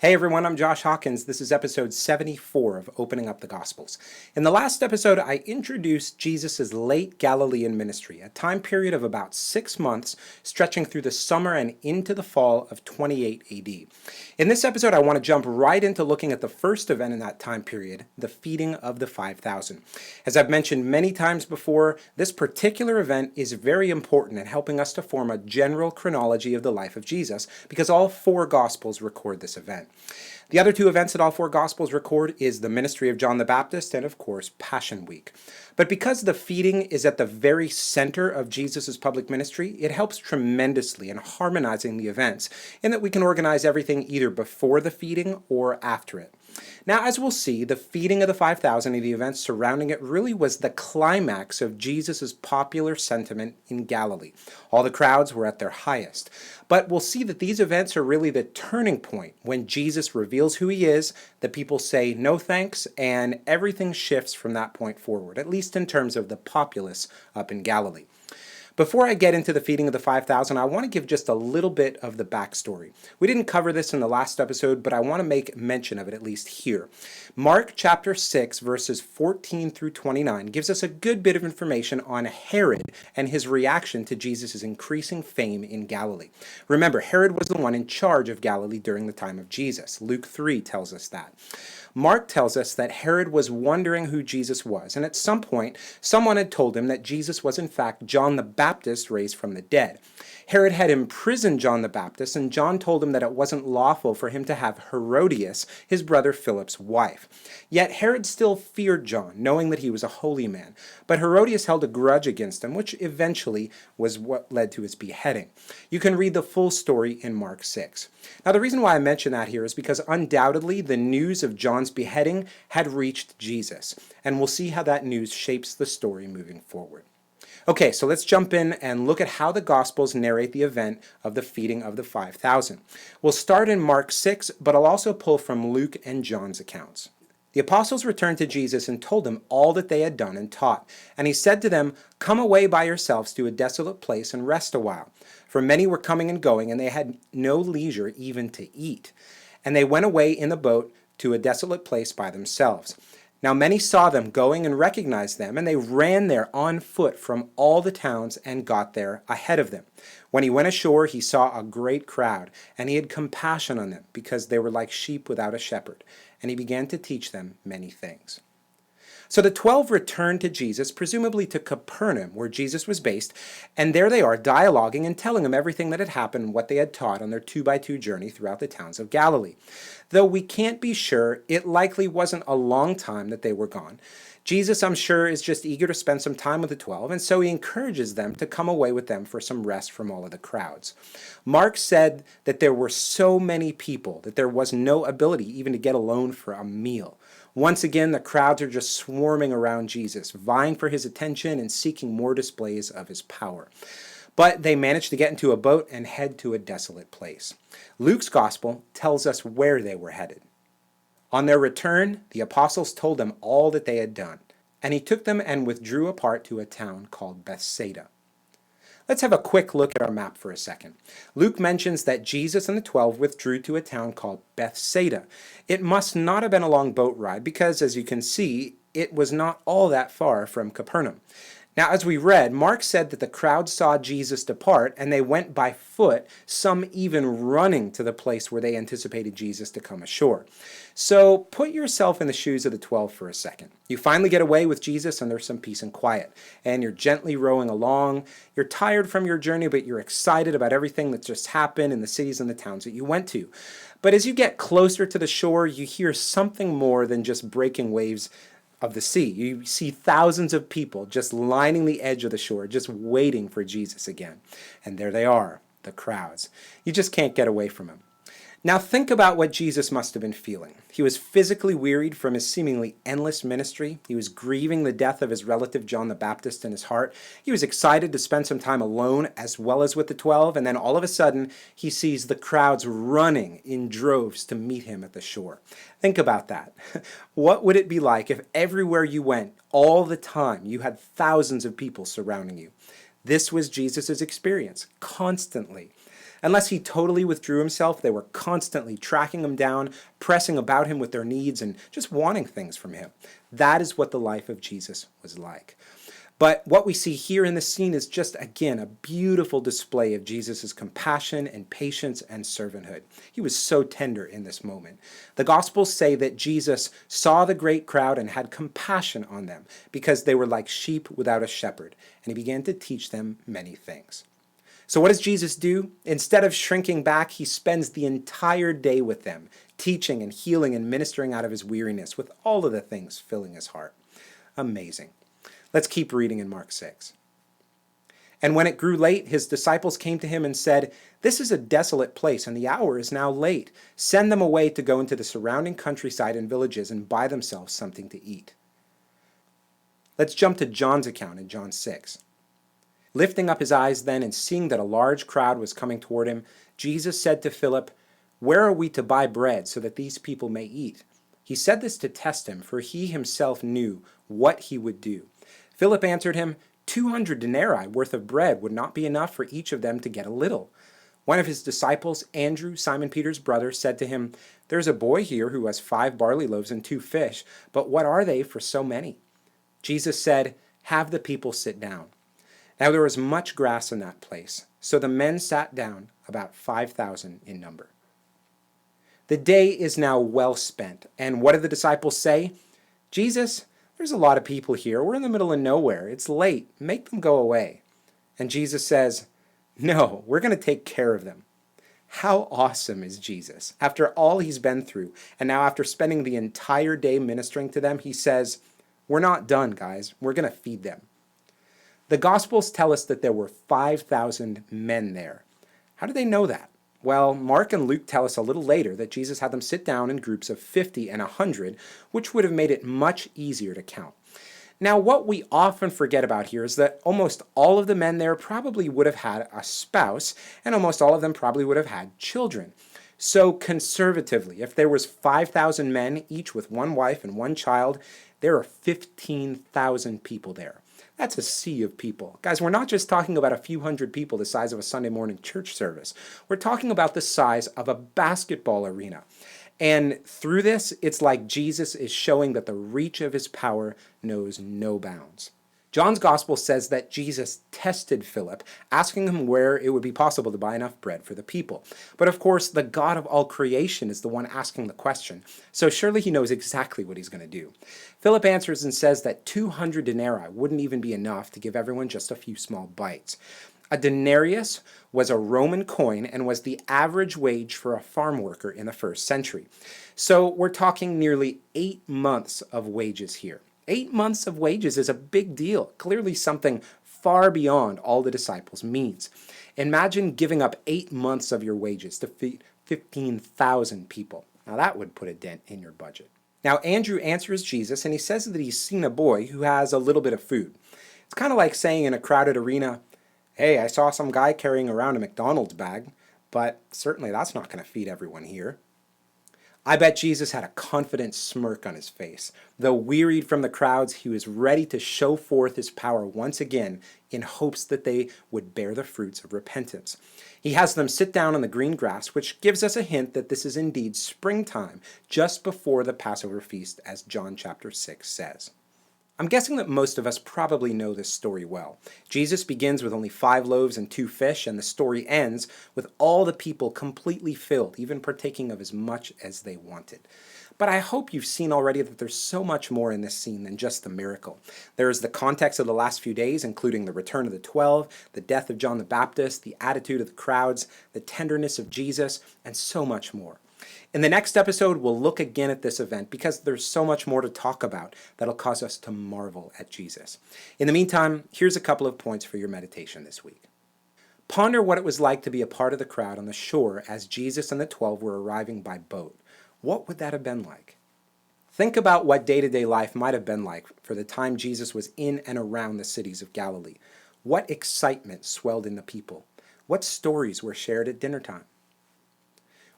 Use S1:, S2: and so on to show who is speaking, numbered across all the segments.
S1: Hey everyone, I'm Josh Hawkins. This is episode 74 of Opening Up the Gospels. In the last episode, I introduced Jesus' late Galilean ministry, a time period of about 6 months stretching through the summer and into the fall of 28 AD. In this episode, I want to jump right into looking at the first event in that time period, the feeding of the 5,000. As I've mentioned many times before, this particular event is very important in helping us to form a general chronology of the life of Jesus, because all 4 Gospels record this event. The other 2 events that all 4 Gospels record is the ministry of John the Baptist and, of course, Passion Week. But because the feeding is at the very center of Jesus' public ministry, it helps tremendously in harmonizing the events, in that we can organize everything either before the feeding or after it. Now, as we'll see, the feeding of the 5,000 and the events surrounding it really was the climax of Jesus' popular sentiment in Galilee. All the crowds were at their highest. But we'll see that these events are really the turning point when Jesus reveals who he is, the people say no thanks, and everything shifts from that point forward, at least in terms of the populace up in Galilee. Before I get into the feeding of the 5,000, I want to give just a little bit of the backstory. We didn't cover this in the last episode, but I want to make mention of it at least here. Mark chapter 6, verses 14 through 29 gives us a good bit of information on Herod and his reaction to Jesus' increasing fame in Galilee. Remember, Herod was the one in charge of Galilee during the time of Jesus. Luke 3 tells us that. Mark tells us that Herod was wondering who Jesus was, and at some point, someone had told him that Jesus was in fact John the Baptist raised from the dead. Herod had imprisoned John the Baptist, and John told him that it wasn't lawful for him to have Herodias, his brother Philip's wife. Yet Herod still feared John, knowing that he was a holy man. But Herodias held a grudge against him, which eventually was what led to his beheading. You can read the full story in Mark 6. Now, the reason why I mention that here is because undoubtedly the news of John's beheading had reached Jesus, and we'll see how that news shapes the story moving forward. Okay, so let's jump in and look at how the Gospels narrate the event of the feeding of the 5,000. We'll start in Mark 6, but I'll also pull from Luke and John's accounts. The apostles returned to Jesus and told him all that they had done and taught. And he said to them, "Come away by yourselves to a desolate place and rest a while." For many were coming and going, and they had no leisure even to eat. And they went away in the boat to a desolate place by themselves. Now many saw them going and recognized them, and they ran there on foot from all the towns and got there ahead of them. When he went ashore, he saw a great crowd, and he had compassion on them, because they were like sheep without a shepherd, and he began to teach them many things. So the 12 returned to Jesus, presumably to Capernaum, where Jesus was based, and there they are dialoguing and telling him everything that had happened and what they had taught on their 2x2 journey throughout the towns of Galilee. Though we can't be sure, it likely wasn't a long time that they were gone. Jesus, I'm sure, is just eager to spend some time with the 12, and so he encourages them to come away with them for some rest from all of the crowds. Mark said that there were so many people that there was no ability even to get alone for a meal. Once again, the crowds are just swarming around Jesus, vying for his attention and seeking more displays of his power. But they managed to get into a boat and head to a desolate place. Luke's gospel tells us where they were headed. On their return, the apostles told them all that they had done, and he took them and withdrew apart to a town called Bethsaida. Let's have a quick look at our map for a second. Luke mentions that Jesus and the 12 withdrew to a town called Bethsaida. It must not have been a long boat ride because, as you can see, it was not all that far from Capernaum. Now, as we read, Mark said that the crowd saw Jesus depart, and they went by foot, some even running to the place where they anticipated Jesus to come ashore. So put yourself in the shoes of the 12 for a second. You finally get away with Jesus, and there's some peace and quiet, and you're gently rowing along. You're tired from your journey, but you're excited about everything that's just happened in the cities and the towns that you went to. But as you get closer to the shore, you hear something more than just breaking waves of the sea. You see thousands of people just lining the edge of the shore, just waiting for Jesus again. And there they are, the crowds. You just can't get away from them. Now think about what Jesus must have been feeling. He was physically wearied from his seemingly endless ministry. He was grieving the death of his relative John the Baptist in his heart. He was excited to spend some time alone as well as with the 12, and then all of a sudden he sees the crowds running in droves to meet him at the shore. Think about that. What would it be like if everywhere you went, all the time, you had thousands of people surrounding you? This was Jesus' experience, constantly. Unless he totally withdrew himself, they were constantly tracking him down, pressing about him with their needs, and just wanting things from him. That is what the life of Jesus was like. But what we see here in this scene is just, again, a beautiful display of Jesus' compassion and patience and servanthood. He was so tender in this moment. The Gospels say that Jesus saw the great crowd and had compassion on them because they were like sheep without a shepherd, and he began to teach them many things. So what does Jesus do? Instead of shrinking back, he spends the entire day with them, teaching and healing and ministering out of his weariness with all of the things filling his heart. Amazing. Let's keep reading in Mark 6. And when it grew late, his disciples came to him and said, "This is a desolate place, and the hour is now late. Send them away to go into the surrounding countryside and villages and buy themselves something to eat." Let's jump to John's account in John 6. Lifting up his eyes then and seeing that a large crowd was coming toward him, Jesus said to Philip, "Where are we to buy bread so that these people may eat?" He said this to test him, for he himself knew what he would do. Philip answered him, 200 denarii worth of bread would not be enough for each of them to get a little. One of his disciples, Andrew, Simon Peter's brother, said to him, "There's a boy here who has 5 barley loaves and 2 fish, but what are they for so many?" Jesus said, "Have the people sit down." Now there was much grass in that place, so the men sat down, about 5,000 in number. The day is now well spent, and what do the disciples say? "Jesus, there's a lot of people here. We're in the middle of nowhere. It's late. Make them go away." And Jesus says, "No, we're going to take care of them." How awesome is Jesus? After all he's been through, and now after spending the entire day ministering to them, he says, "We're not done, guys. We're going to feed them." The Gospels tell us that there were 5,000 men there. How do they know that? Well, Mark and Luke tell us a little later that Jesus had them sit down in groups of 50 and 100, which would have made it much easier to count. Now, what we often forget about here is that almost all of the men there probably would have had a spouse, and almost all of them probably would have had children. So conservatively, if there was 5,000 men, each with one wife and one child, there are 15,000 people there. That's a sea of people. Guys, we're not just talking about a few hundred people the size of a Sunday morning church service. We're talking about the size of a basketball arena. And through this, it's like Jesus is showing that the reach of his power knows no bounds. John's gospel says that Jesus tested Philip, asking him where it would be possible to buy enough bread for the people. But of course, the God of all creation is the one asking the question, so surely he knows exactly what he's going to do. Philip answers and says that 200 denarii wouldn't even be enough to give everyone just a few small bites. A denarius was a Roman coin and was the average wage for a farm worker in the first century. So we're talking nearly 8 months of wages here. 8 months of wages is a big deal, clearly something far beyond all the disciples' means. Imagine giving up 8 months of your wages to feed 15,000 people. Now that would put a dent in your budget. Now Andrew answers Jesus and he says that he's seen a boy who has a little bit of food. It's kind of like saying in a crowded arena, "Hey, I saw some guy carrying around a McDonald's bag, but certainly that's not going to feed everyone here." I bet Jesus had a confident smirk on his face. Though wearied from the crowds, he was ready to show forth his power once again in hopes that they would bear the fruits of repentance. He has them sit down on the green grass, which gives us a hint that this is indeed springtime, just before the Passover feast, as John chapter 6 says. I'm guessing that most of us probably know this story well. Jesus begins with only 5 loaves and 2 fish, and the story ends with all the people completely filled, even partaking of as much as they wanted. But I hope you've seen already that there's so much more in this scene than just the miracle. There is the context of the last few days, including the return of the 12, the death of John the Baptist, the attitude of the crowds, the tenderness of Jesus, and so much more. In the next episode, we'll look again at this event because there's so much more to talk about that'll cause us to marvel at Jesus. In the meantime, here's a couple of points for your meditation this week. Ponder what it was like to be a part of the crowd on the shore as Jesus and the 12 were arriving by boat. What would that have been like? Think about what day-to-day life might have been like for the time Jesus was in and around the cities of Galilee. What excitement swelled in the people? What stories were shared at dinner time?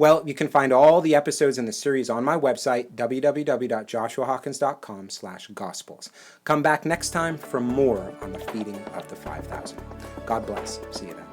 S1: Well, you can find all the episodes in the series on my website, www.joshuahawkins.com/gospels. Come back next time for more on the feeding of the 5,000. God bless. See you then.